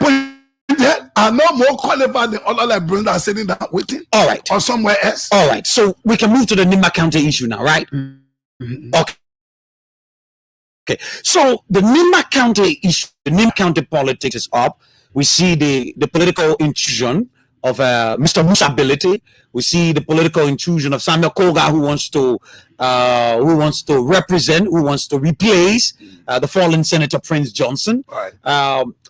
are not more qualified than other librarians that are sitting down waiting. All right. Or somewhere else. All right. So we can move to the Nimba County issue now, right? Mm-hmm. Okay. Okay. So the Nimba County issue, the Nimba County politics is up. We see the political intrusion of Mr. Musa Ability. We see the political intrusion of Samuel Koga, who wants to represent, who wants to replace the fallen Senator Prince Johnson. Right.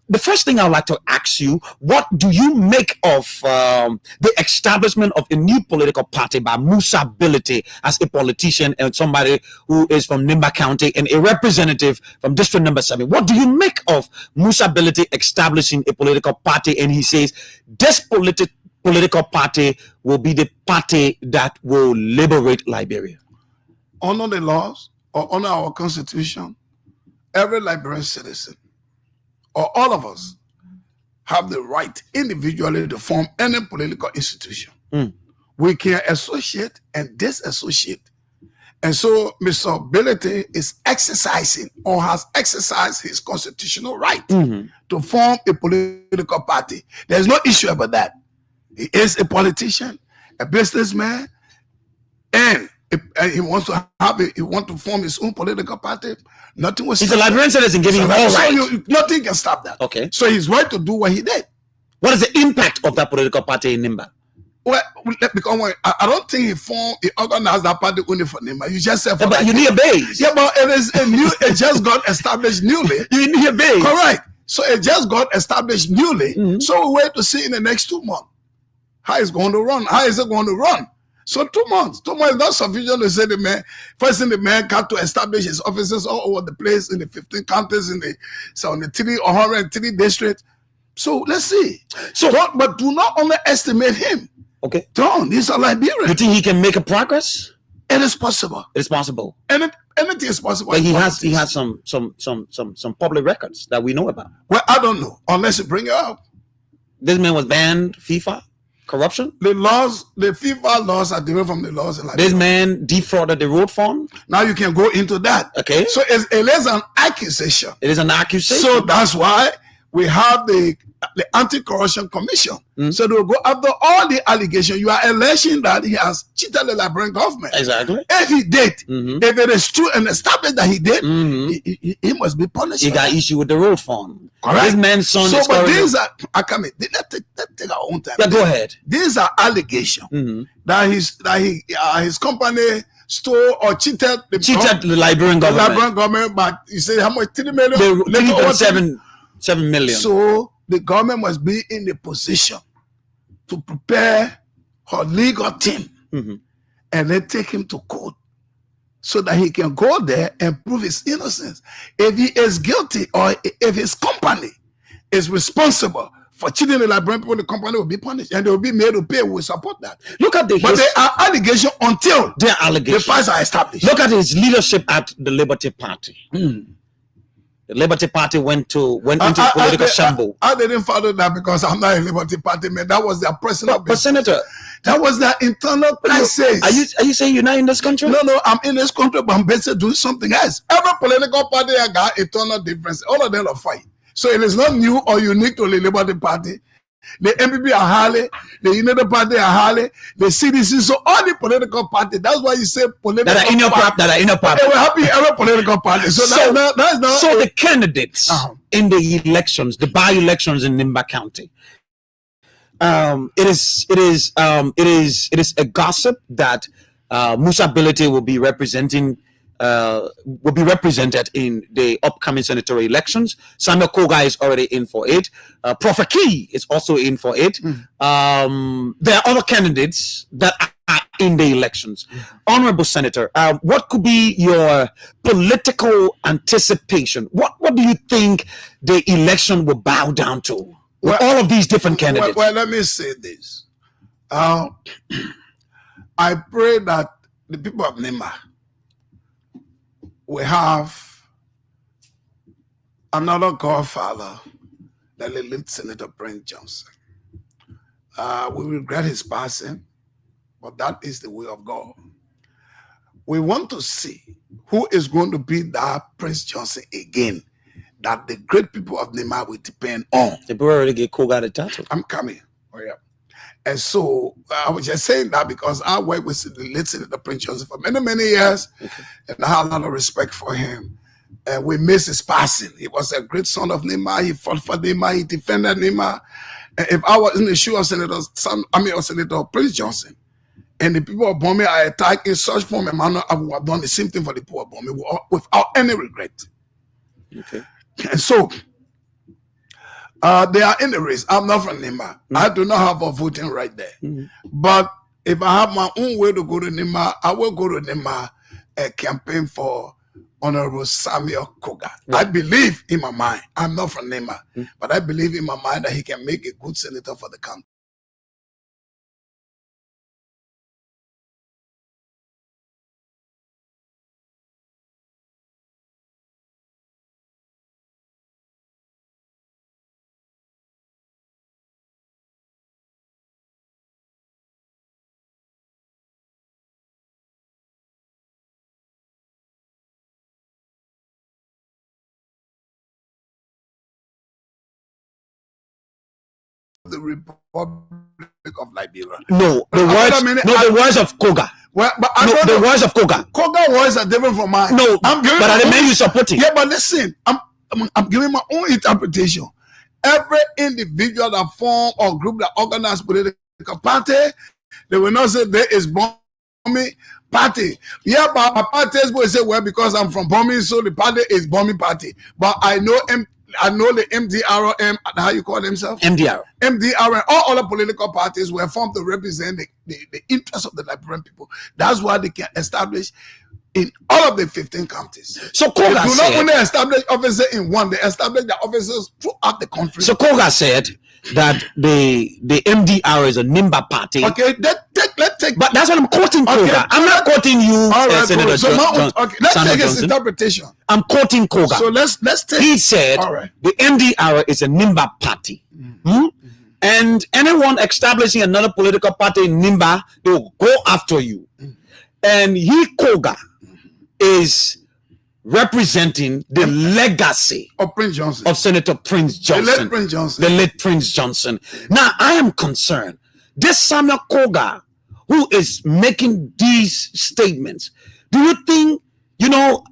The first thing I'd like to ask you, what do you make of the establishment of a new political party by Musa Ability as a politician and somebody who is from Nimba County and a representative from District Number 7? What do you make of Musa Ability establishing a political party, and he says this political party will be the party that will liberate Liberia? Under the laws or under our constitution, every Liberian citizen or all of us have the right individually to form any political institution. We can associate and disassociate. And so Mr. Ability is exercising or has exercised his constitutional right to form a political party. There's no issue about that. He is a politician, a businessman, and he wants to form his own political party. Nothing was. He's a Liberian citizen, giving him all right. Nothing can stop that. Okay. So he's right to do what he did. What is the impact of that political party in Nimba? Well, because I don't think he organized that party only for Nimba. You just said for but you need a base. Yeah, but it just got established newly. You need a base. Correct. So it just got established newly. So we wait to see in the next 2 months how it's going to run. How is it going to run? So 2 months. 2 months is not sufficient to say the man. First thing, the man got to establish his offices all over the place in the 15 counties in the 73 or 103 districts. So let's see. But do not underestimate him. Okay. Don't. He's a Liberian. You think he can make a progress? It is possible. It is possible. Anything is possible. But he has some public records that we know about. Well, I don't know unless you bring it up. This man was banned, FIFA, corruption. The FIFA laws are different from the laws in Liberia. This man defrauded the road fund. Now you can go into that. Okay. So it is an accusation. It is an accusation. So that's why we have the Anti-Corruption Commission. So they will go after all the allegations. You are alleging that he has cheated the Liberian government. Exactly. If he did, if it is true and established that he did, he must be punished. He got issue with the road fund. Correct. This man's son is but these are, let's take our own time. Yeah, go ahead. These are allegations that his company stole or cheated the Liberian government. The Liberian government, but you say how much? 3 million? 7 million. So the government must be in the position to prepare her legal team and then take him to court so that he can go there and prove his innocence. If he is guilty or if his company is responsible for cheating the Liberian people, the company will be punished and they will be made to pay. We will support that. Look at but they are allegations until the facts are established. Look at his leadership at the Liberty Party. The Liberty Party went into political shambles. I didn't follow that because I'm not a Liberty Party man. That was their personal business. Senator, that was their internal crisis. Are you saying you're not in this country? No, I'm in this country, but I'm busy doing something else. Every political party I got internal difference. All of them are fight. So it is not new or unique to the Liberty Party. The MPP are highly, the United Party are highly, the CDC. So all the political parties. That's why you say political that are in your party. They were happy every political party. So that's not. So the candidates in the elections, the by-elections in Nimba County. It is a gossip that Musa Ability will be represented in the upcoming senatorial elections. Samuel Koga is already in for it. Prophet Key is also in for it. There are other candidates that are in the elections. Honorable Senator, what could be your political anticipation? What do you think the election will bow down to with all of these different candidates? Well, let me say this. I pray that the people of Nimba we have another godfather, the late Senator Prince Johnson. We regret his passing, but that is the way of God. We want to see who is going to be that Prince Johnson again. that the great people of Nema will depend on. The boy already get Koga the title. I'm coming. Oh, yeah. And so I was just saying that because I worked with the late Senator Prince Johnson for many, many years, and I have a lot of respect for him. And we miss his passing. He was a great son of Nema. He fought for Nema. He defended Nema. And if I was in the shoe of Senator Prince Johnson, and the people of Bombay are attacked in such form and manner, I would have done the same thing for the people of Bombay without any regret. Okay. And so they are in the race. I'm not from Nema. I do not have a voting right there. But if I have my own way to go to Nema, I will go to Nema and campaign for Honorable Samuel Koga. I believe in my mind. I'm not from Nema, but I believe in my mind that he can make a good senator for the country. The Republic of Liberia. No, the words of Koga. Well, but the words of Koga. Koga words are different from mine. No, but are the men you supporting? Yeah, but listen, I'm giving my own interpretation. Every individual that form or group that organize political party, they will not say there is Bombay party. Yeah, but my parties will say, well, because I'm from Bombay, so the party is Bombay party. But I know the MDR, how you call themselves? MDR, and all other political parties were formed to represent the interests of the Liberian people. That's why they can establish in all of the 15 counties. So Koga they do not only establish officers in one, they establish the officers throughout the country. So Koga said that the MDR is a Nimba party. Okay, let's take. But that's what I'm quoting Koga. Okay, I'm not quoting you, right, Senator John. Okay, let's take his interpretation. I'm quoting Koga. So let's take. He said the MDR is a Nimba party. And anyone establishing another political party in Nimba, they will go after you. And Koga is representing the legacy of Prince Johnson, of Senator Prince Johnson, the late Prince Johnson. Now I am concerned. This Samuel Koga, who is making these statements, do you think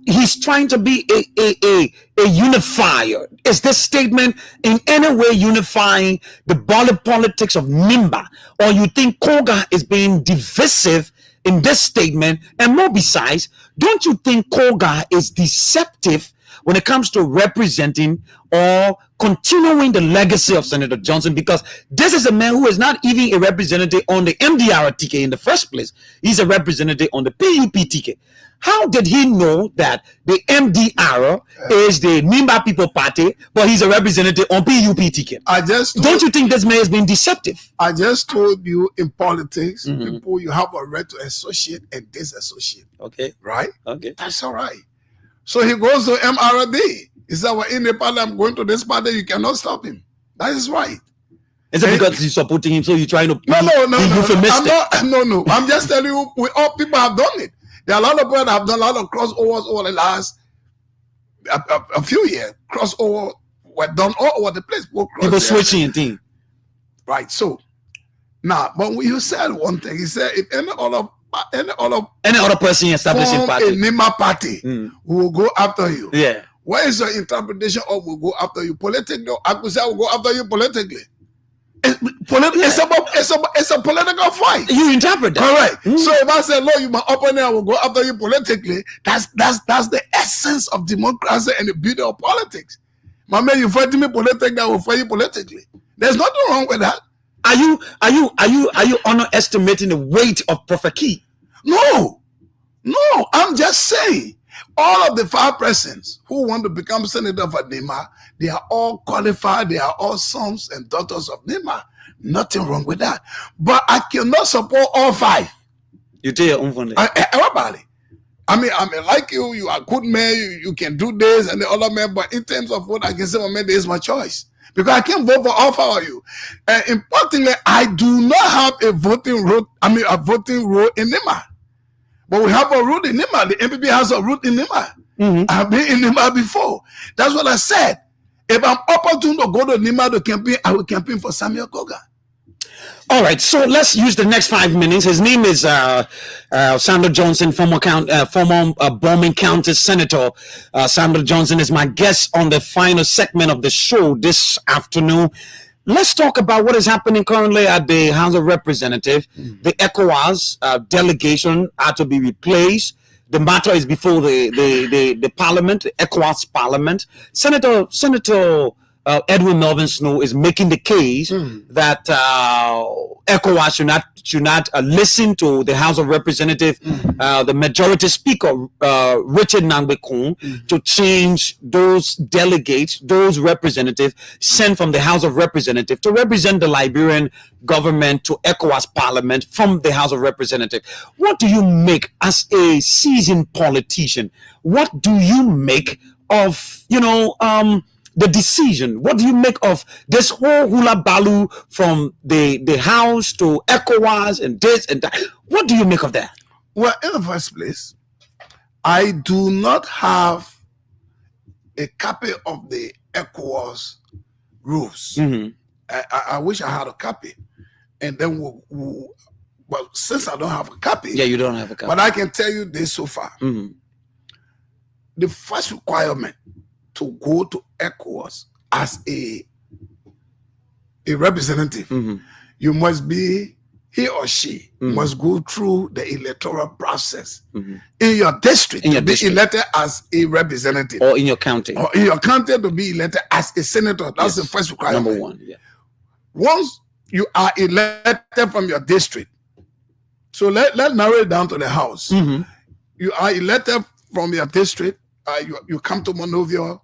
he's trying to be a unifier? Is this statement in any way unifying the body politics of Nimba, or you think Koga is being divisive in this statement? And more besides, don't you think Koga is deceptive when it comes to representing or continuing the legacy of Senator Johnson? Because this is a man who is not even a representative on the MDR ticket in the first place. He's a representative on the PUP ticket. How did he know that the MDR is the Nimba People Party, but he's a representative on PUP ticket? Don't you think this man has been deceptive? I just told you in politics, people, you have a right to associate and disassociate. Okay. Right? Okay. That's all right. So he goes to MRD. He said, well, in the party, I'm going to this party, you cannot stop him. That is right. Is it because you're supporting him, so you're trying to No. I'm just telling you, all people have done it. There are a lot of people that have done a lot of crossovers over the last a few years. Crossover were done all over the place. People switching thing. Right. So now, but you said one thing. He said if any other person establishing party, a Nema party, will go after you. Yeah. What is your interpretation of will go after you politically? I could say I will go after you politically. It's a political fight. You interpret that. Correct. So if I say, Lord, you my opponent, I will go after you politically, that's the essence of democracy and the beauty of politics. My man, you fight me politically, I will fight you politically. There's nothing wrong with that. Are you underestimating the weight of Prophet Key? No, I'm just saying all of the 5 persons who want to become senator for Nema, they are all qualified. They are all sons and daughters of Nema. Nothing wrong with that. But I cannot support all 5. You tell your own funny. Everybody. I mean, like you are a good man. You can do this and the other man. But in terms of what I can say, this is my choice. Because I can't vote for all 5 of you. And importantly, I do not have a voting role in Nema. But we have a root in Nema. The MPP has a root in Nema. I've been in Nima before. That's what I said. If I'm opportune to go to Nima to campaign, I will campaign for Samuel Koga. All right, so let's use the next 5 minutes. His name is Sando Johnson, former Bowman County Senator. Sando Johnson is my guest on the final segment of the show this afternoon. Let's talk about what is happening currently at the House of Representatives. The ECOWAS delegation are to be replaced. The matter is before the Parliament, the ECOWAS Parliament. Senator Edwin Melvin Snow is making the case that ECOWAS should not listen to the House of Representatives, the Majority Speaker Richard Nangbekun, to change those delegates, those representatives sent from the House of Representatives to represent the Liberian government to ECOWAS Parliament from the House of Representatives. What do you make as a seasoned politician? What do you make of the decision? What do you make of this whole hula baloo from the House to ECOWAS and this and that? What do you make of that? Well, in the first place, I do not have a copy of the ECOWAS rules. I wish I had a copy. And then well, since I don't have a copy. Yeah, you don't have a copy. But I can tell you this so far. The first requirement to go to ECOWAS as a representative, you must be, he or she must go through the electoral process in your district to be elected as a representative. Or in your county. Or in your county to be elected as a senator. That's the first requirement. Number one, yeah. Once you are elected from your district, so let's narrow it down to the House. You are elected from your district, you come to Monrovia,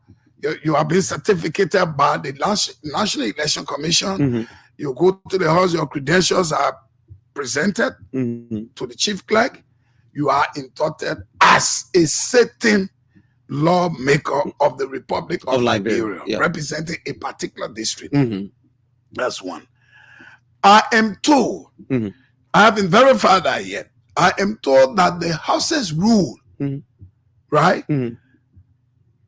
you have been certificated by the National Election Commission. You go to the House, your credentials are presented to the chief clerk. You are inducted as a sitting lawmaker of the Republic of Liberia, representing a particular district. That's one. I am told, I haven't verified that yet, I am told that the House's rule, right?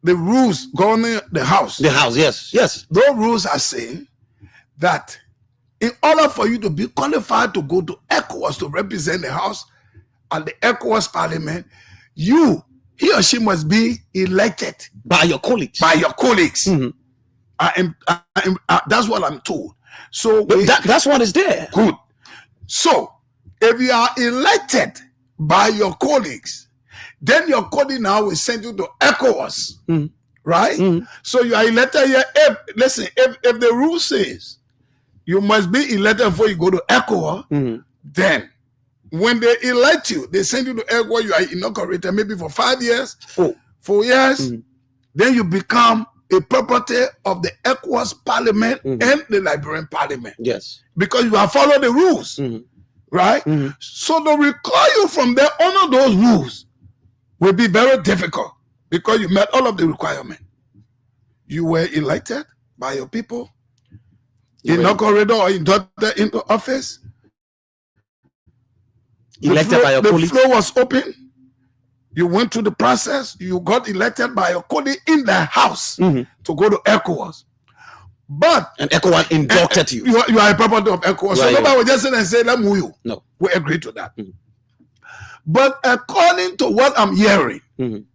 The rules governing the House. The House, yes. Those rules are saying that in order for you to be qualified to go to ECOWAS to represent the House at the ECOWAS Parliament, he or she must be elected by your colleagues. That's what I'm told. So that's what is there. Good. So if you are elected by your colleagues, then your colleague now will send you to ECOWAS, right? So you are elected here. If the rule says you must be elected before you go to ECOWAS, then when they elect you, they send you to ECOWAS, you are inaugurated maybe for 5 years, 4 years, then you become a property of the ECOWAS Parliament and the Liberian Parliament. Yes. Because you have followed the rules, right? So to recall you from there under those rules will be very difficult because you met all of the requirements. You were elected by your people, inaugurated or inducted into office. Elected by your colleagues. The floor was open. You went through the process. You got elected by your colleague in the House to go to ECOWAS. And ECOWAS inducted you. You are a property of ECOWAS. So nobody will just sit and say, let me move you. No. We agree to that. But according to what I'm hearing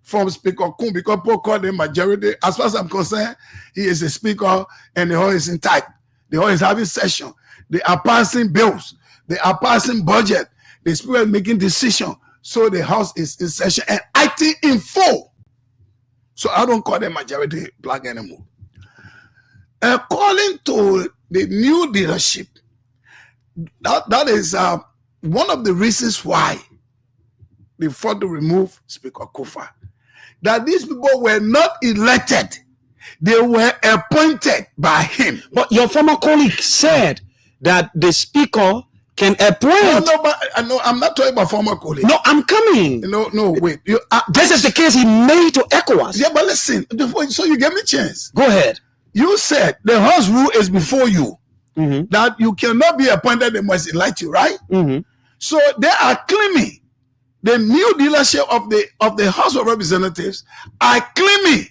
from Speaker Kun, because Paul called him majority, as far as I'm concerned, he is a speaker and the House is intact. The House is having session. They are passing bills. They are passing budget. The speaker is making decision. So the House is in session and acting in full. So I don't call them majority black anymore. According to the new leadership, that is one of the reasons why they fought to remove Speaker Kufa. That these people were not elected. They were appointed by him. But your former colleague said that the speaker can appoint. No, I'm not talking about former colleague. No, I'm coming. No, wait. This is the case he made to ECOWAS. Yeah, but listen. So you gave me a chance. Go ahead. You said the House rule is before you. That you cannot be appointed, they must elect you, right? So they are claiming the new leadership of the House of Representatives are claiming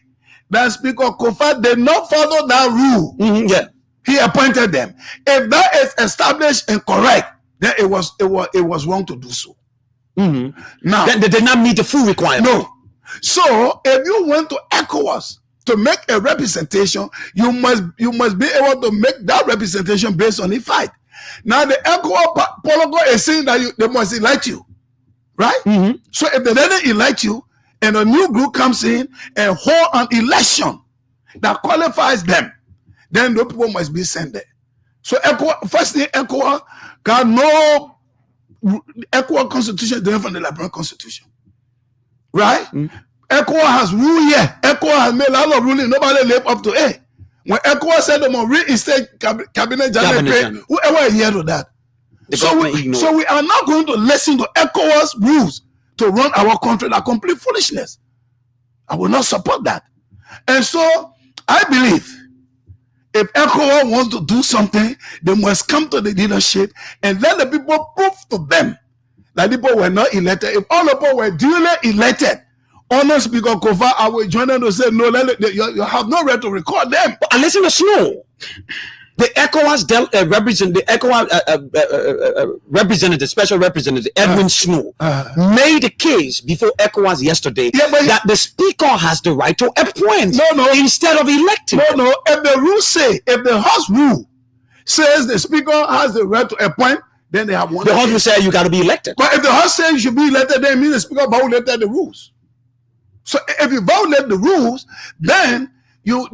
that Speaker Kofa did not follow that rule. Yeah. He appointed them. If that is established and correct, then it was wrong to do so. Now they did not meet the full requirement. No. So if you want to ECOWAS to make a representation, you must be able to make that representation based on the fight. Now the ECOWAS protocol is saying that they must elect you, right? So if they didn't elect you and a new group comes in and hold an election that qualifies them, then those people must be sent there. So ECOWAS, first thing, ECOWAS got no ECOWAS constitution is different from the Liberian constitution, right? ECOWAS has rule here. ECOWAS has made a lot of ruling. Nobody live up to it. When ECOWAS said they must reinstate cabinet general, whoever adhered to that. So we are not going to listen to ECOWAS rules to run our country. That complete foolishness. I will not support that. And so I believe if ECOWAS wants to do something, they must come to the leadership and let the people prove to them that people were not elected. If all the people were duly elected, honest Speaker Kofa, I will join them to say, no, you have no right to record them. But listen to Snow. The ECOWAS representative, special representative, Edwin Snow, made a case before ECOWAS yesterday that the Speaker has the right to appoint instead of electing. No. If the rule if the House rule says the Speaker has the right to appoint, then they have one. The House will say you got to be elected. But if the House says you should be elected, then it means the Speaker violated the rules. So if you violate the rules, then your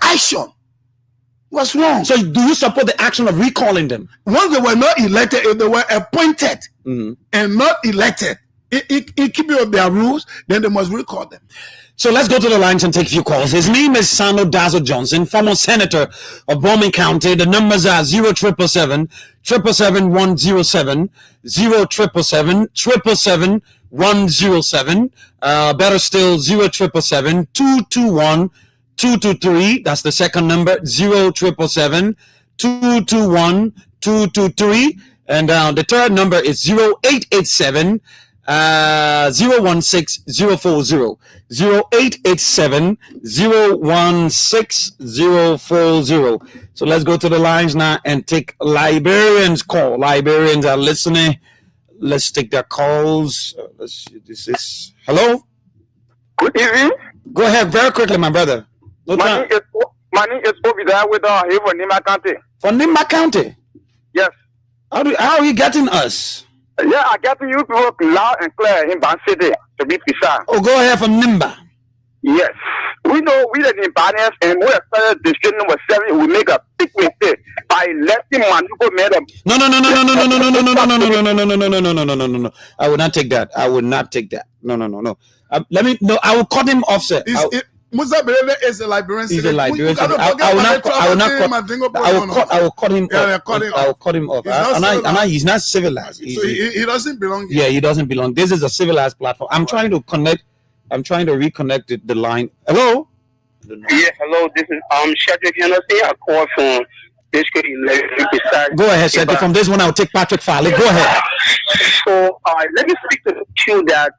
action was wrong. So do you support the action of recalling them? Once they were not elected, if they were appointed and not elected, in keeping with their rules, then they must recall them. So let's go to the lines and take a few calls. His name is Sando Dazzle Johnson, former senator of Bowman County. The numbers are 0777 777 107, 0777 777 107. Better still, 0777 221 223. That's the second number, 0777 221 223. And the third number is 0887 016 040. 0887 016 040. So let's go to the lines now and take Liberians call. Liberians are listening. Let's take their calls. Let's see. This is hello. Good evening. Go ahead, very quickly, my brother. My name is Obida with Haven, Nimba County. From Nimba County. Yes. How are you getting us? Yeah, I get you people loud and clear in Ban City, to be precise. Oh, go ahead from Nimba. Yes. We know we are in Banias and we are district number 7. We make a big mistake by letting Manuko madam. No. I will not take that. I will not take that. No. I will cut him off, sir. Musa Berele is a Liberian. He's a Liberian. I will cut him off. I will cut him off. He's not civilized. So he doesn't belong here. Yeah, he doesn't belong. This is a civilized platform. I'm trying to reconnect the line. Hello? Yeah, hello. This is Shadrick Hennessy. I call from basically 11 beside. Go ahead, Shadrick. From this one, I'll take Patrick Farley. Go ahead. So let me speak to the issue that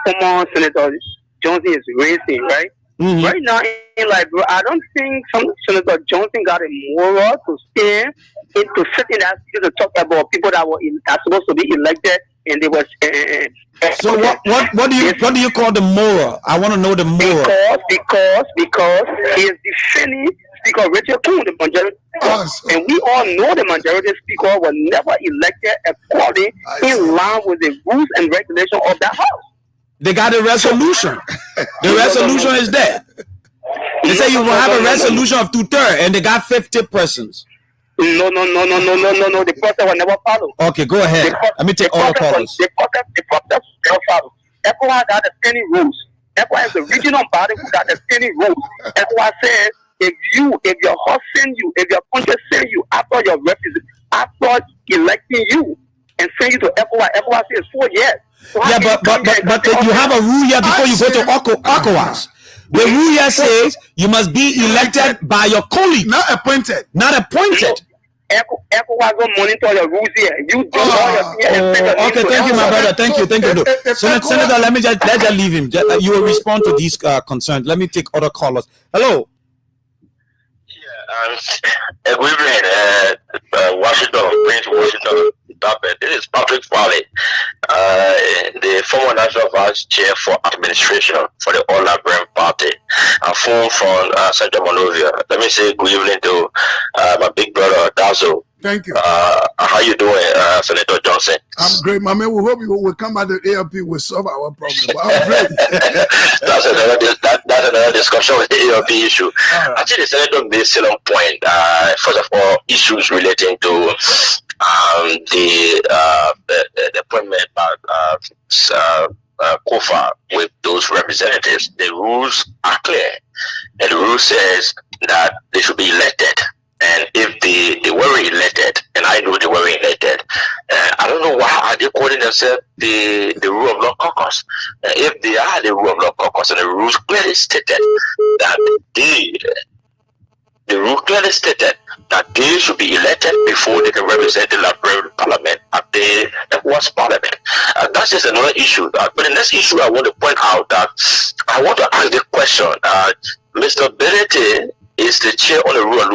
former Senator Johnson is raising, right? Mm-hmm. Right now in Liberia, I don't think Senator Johnson got a moral to stand to sit in that seat to talk about people that are supposed to be elected and they was. So what do you call the moral? I want to know the moral. Because he is defending Speaker Richard Coon, the majority, and we all know the majority speaker was never elected according in line with the rules and regulations of that house. They got a resolution. The resolution is there. They say you will have a resolution of 2/3, and they got 50 persons. No. The process will never follow. Okay, go ahead. Let me take all the callers. The process will never follow. ECOWAS got the standing rules. ECOWAS is the regional body who got the standing rules. ECOWAS says if your house send you, if your country send you after electing you and send you to ECOWAS says 4 years. So yeah, but you have a rule here before you go to ECOWAS. The rule here says you must be elected by your colleague. Not appointed. Not appointed. ECOWAS don't monitor your rules here. You do all your things and send your okay, name to thank you, my ECOWAS. brother. Thank you. Senator, let's just leave him. You will respond to these concerns. Let me take other callers. Hello. Good evening, Washington, Prince Washington. This is Patrick Farley, the former National Vice Chair for Administration for the All Liberian Party. I'm phone from Central Monrovia. Let me say good evening to my big brother Dazo. Thank you. How you doing, Senator Johnson? I'm great, my man. We hope you will come at the ALP will solve our problem. I'm great. That's another discussion with the ALP issue. Right. Actually, the Senator made a salient point. First of all, issues relating to the appointment by COFA with those representatives. The rules are clear, and the rule says that they should be elected. And if they were elected, and I know they were elected, I don't know why are they calling themselves the rule of law caucus. If they are the rule of law caucus, and the rules clearly stated that the rule clearly stated that they should be elected before they can represent the Liberian Parliament at the ECOWAS Parliament. That's just another issue. But the next issue I want to point out that I want to ask the question. Mr. Benete is the chair on the rule of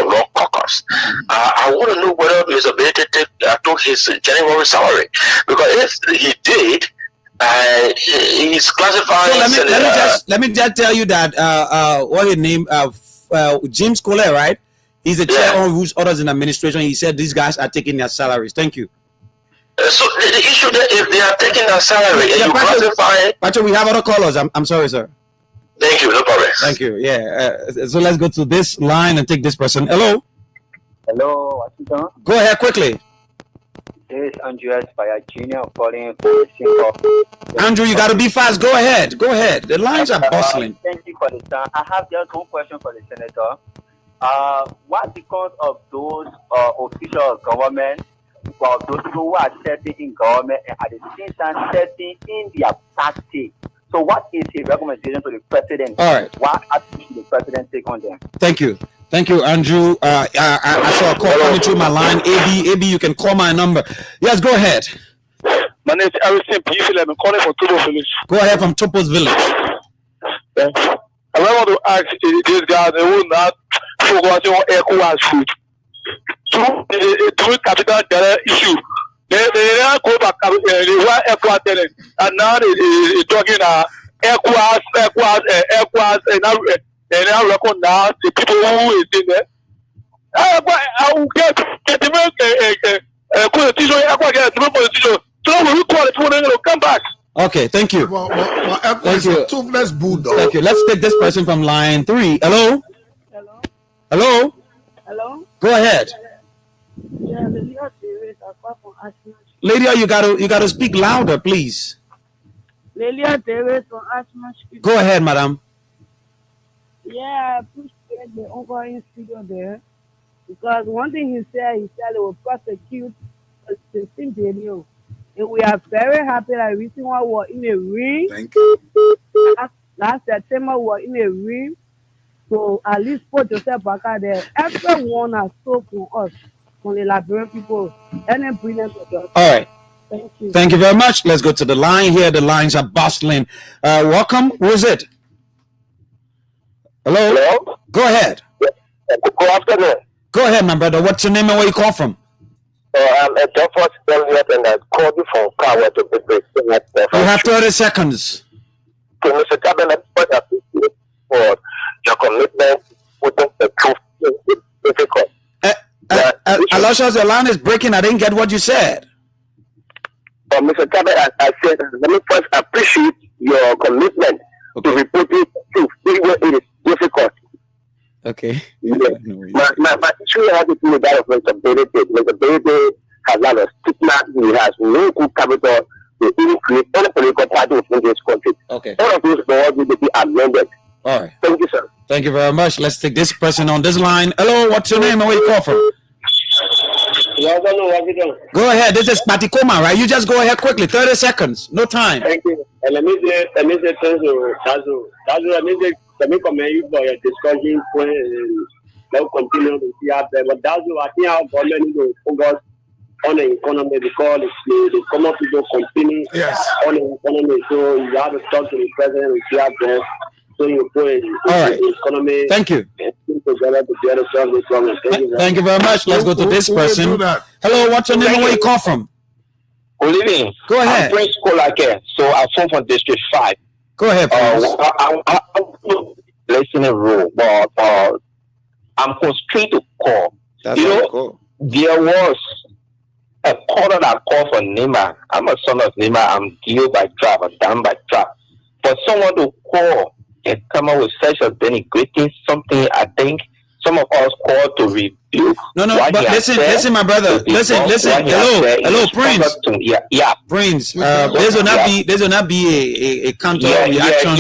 law caucus. I want to know whether Mr. Benete took his January salary, because if he did, he's classified. So let me just tell you that what his name James Collet, right? He's the chair on rules, orders, and administration. He said these guys are taking their salaries. Thank you. So the issue that if they are taking their salary, and you classify. Patrick, we have other callers. I'm sorry, sir. Thank you, no problem. Thank you. Yeah. So let's go to this line and take this person. Hello. Hello, Washington. Go ahead quickly. This is Andrew Spire Jr. calling for Singapore. Andrew, you got to be fast. Go ahead. Go ahead. The lines are bustling. Thank you for the time. I have just one question for the senator. What because of those officials of government, well, those people who are serving in government and at the same time serving in their party? So what is his recommendation to the president? All right. What action should the president take on them? Thank you. Thank you, Andrew. I saw a call coming through my line. AB, you can call my number. Yes, go ahead. My name is Harrison P. I'm calling from Tupos Village. Go ahead from Tupos Village. I want to ask these guys, they will not focus on ECOWAS food. Through capital issue. They go back, they want ECOWAS, and now they're talking ECOWAS, and now reckon now the people who is in there. I will get the politician, so we call it when they come back. Okay, thank you. Thank you. Toothless bulldog. Thank you. Let's take this person from line 3. Hello? Hello? Hello? Hello? Go ahead. Yeah, Lydia, you gotta speak louder, please. Go ahead, madam. Yeah, I appreciate the ongoing studio there. Because one thing he said they will prosecute the same video. And we are very happy that recently we're in a ring. Thank you. Last September we were in a ring. So at least put yourself back out there. Everyone has spoken to us, from the Liberian people. And brilliant of us. All right. Thank you. Thank you very much. Let's go to the line here. The lines are bustling. Welcome. Who is it? Hello? Hello? Go ahead. Good afternoon. Go ahead, my brother. What's your name and where you call from? I'm a Jeffers Elliott, and I called you from Power to be great. You have 30 seconds. Mr. Cabinet, I appreciate for your commitment with the truth. Difficult. Aloysius, your line is breaking. I didn't get what you said. Mr. Cabinet, I said, let me first appreciate your commitment to reporting the truth, even when it is difficult. Okay. Yeah. My issue has to do with that of Mr. Benete. Mr. Benete has a lot of stigma. He has no good capital to even create any political party in this country. Okay. All of those laws need to be amended. All right. Thank you, sir. Thank you very much. Let's take this person on this line. Hello, what's your name and where you call from? Go ahead. This is Patikoma, right? You just go ahead quickly. 30 seconds. No time. Thank you. And let me say thanks to Tazo. Let me commend you for your discussion Let's continue to see out there. But that's why I think our government needs to focus on the economy because the common people continue on the economy. So you have to talk to the president and see out there. So you put the economy. Thank you. Together to get us solve this problem. Thank you very much. Let's go to this person. Hello, what's your name and where you call from? Good evening. Go ahead. I'm Prince Kolake, so I'm from District 5. Go ahead, please. I'm listening rule, but I'm constrained to call. That's cool. There was a caller that called for Nima. I'm a son of Nima. I'm killed by trap, I'm down by trap. For someone to call and come up with such a denigrating something, I think some of us call to rebuke. No, but listen, my brother. Listen. Hello, Prince. Prince. This will not be a counter reaction.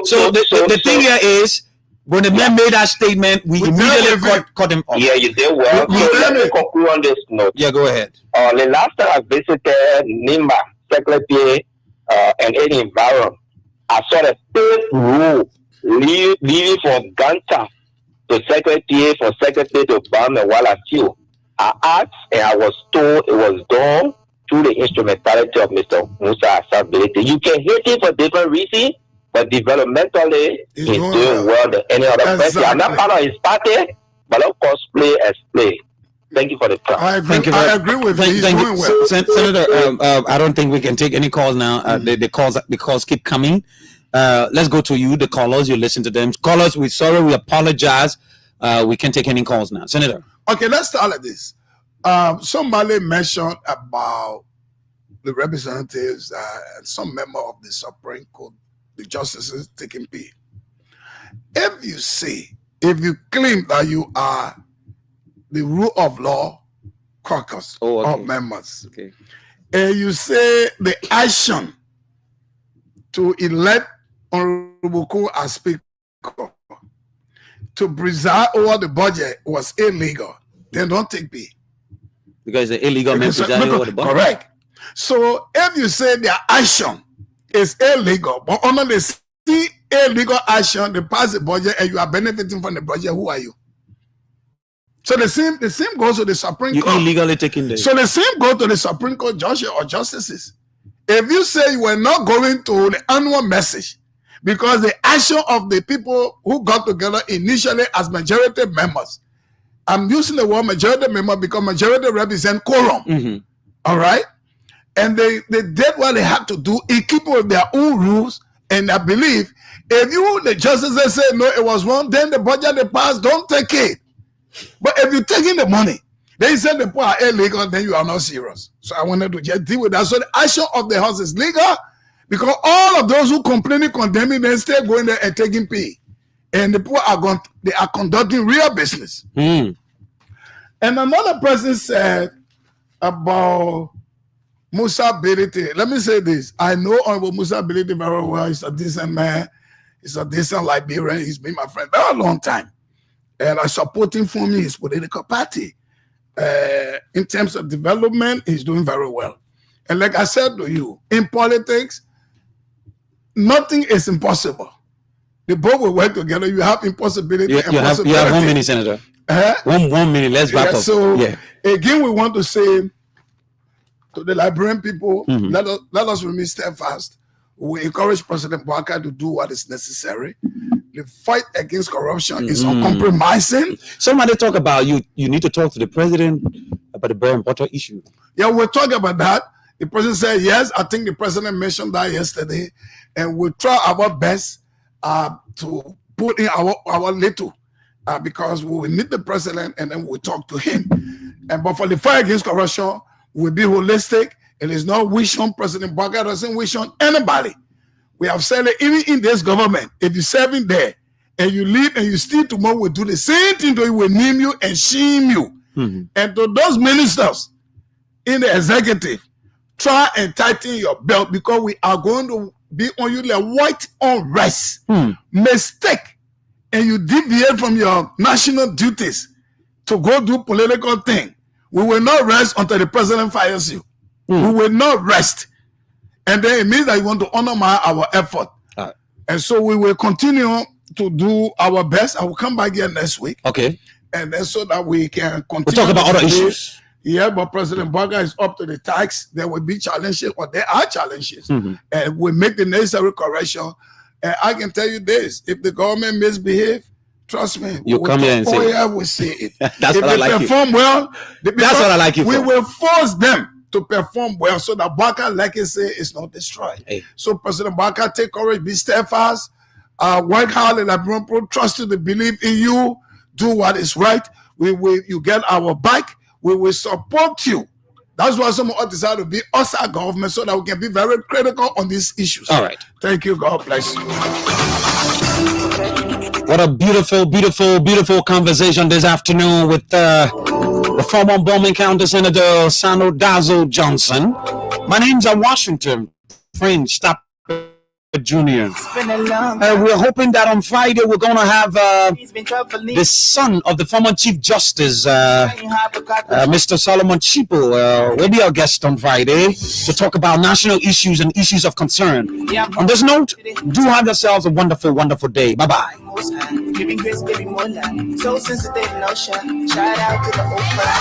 So the thing here is, when the man made that statement, we immediately cut him off. Yeah, you did well. So let me conclude on this note. Yeah, go ahead. The last time I visited Nimba, Secretary, and any environment, I saw the third rule leaving from Ganta to Secretary, from Secretary to Bam and Walla Field. I asked and I was told it was done through the instrumentality of Mr. Musa Asability. You can hate him for different reasons, but developmentally, he's doing well than any other person. I'm not part of his party, but of course, play as play. Thank you for the time. I agree with you. He's doing well. Senator, I don't think we can take any calls now. The calls keep coming. Let's go to you, the callers. You listen to them. Callers, we're sorry. We apologize. We can't take any calls now. Senator. Okay, let's start like this. Somebody mentioned about the representatives and some member of the Supreme Court, the justices taking pay. If you claim that you are the rule of law caucus of members, and you say the action to elect Honorable Koo as Speaker to preside over the budget was illegal, then don't take pay. Because the illegal man presiding over the budget. Correct. So if you say their action is illegal, but under the illegal action, they pass the budget and you are benefiting from the budget, who are you? So the same goes to the Supreme Court. You illegally taking the. So the same goes to the Supreme Court judges or justices. If you say you were not going to the annual message because the action of the people who got together initially as majority members, I'm using the word majority member because majority represent quorum. All right? And they did what they had to do in keeping with their own rules and I believe. If you, the justices, say no, it was wrong, then the budget they passed, don't take it. But if you're taking the money, they said the poor are illegal, then you are not serious. So I wanted to just deal with that. So the action of the House is legal because all of those who complaining, condemning, then still going there and taking pay. And the poor they are conducting real business. And another person said about Musa Bility. Let me say this. I know Honorable Musa Bility very well. He's a decent man. He's a decent Liberian. He's been my friend for a long time. And I support him from his political party. In terms of development, he's doing very well. And like I said to you, in politics, nothing is impossible. The both will work together. You have impossibility and possibility. You have 1 minute, Senator. 1 minute. Let's wrap up. So again, we want to say to the Liberian people, let us remain steadfast. We encourage President Bouaka to do what is necessary. The fight against corruption is uncompromising. Somebody talk about you need to talk to the president about the bread and butter issue. Yeah, we're talking about that. The president said yes. I think the president mentioned that yesterday, and we'll try our best to put in our little because we will meet the president and then we'll talk to him. But for the fight against corruption, we'll be holistic. It is not wish on President Bouaka, doesn't wish on anybody. We have said it even in this government. If you're serving there and you leave and you still tomorrow will do the same thing, they will name you and shame you. And to those ministers in the executive, try and tighten your belt because we are going to be on you like white on rice. Mistake and you deviate from your national duties to go do political thing. We will not rest until the president fires you. We will not rest. And then it means that you want to honor our effort. And so we will continue to do our best. I will come back here next week. Okay. and then so that we can continue. We'll talk about other issues. Yeah, but President Baga is up to the task. There will be challenges, or there are challenges, and we make the necessary correction. And I can tell you this: if the government misbehave, trust me, you come here and say, "Oh yeah, we say it." That's if what I like. They perform well. That's what I like you. We will force them to perform well, so that Baga, like I say, is not destroyed. Hey. So President Baga, take courage, be steadfast, work hard, and I trust you to believe in you. Do what is right. You get our back. We will support you. That's why some of us decided to be us our government, so that we can be very critical on these issues. All right. Thank you. God bless you. What a beautiful, beautiful, beautiful conversation this afternoon with the former Bowman County Senator Sando Dazzle Johnson. My name's Washington Prince Stop Jr. We're hoping that on Friday we're going to have the son of the former Chief Justice, Mr. Solomon Chipo, will be our guest on Friday to talk about national issues and issues of concern. On this note, do have yourselves a wonderful, wonderful day. Bye-bye. Giving grace, baby, more life. So sensitive, no shot. Shout out to the old friend.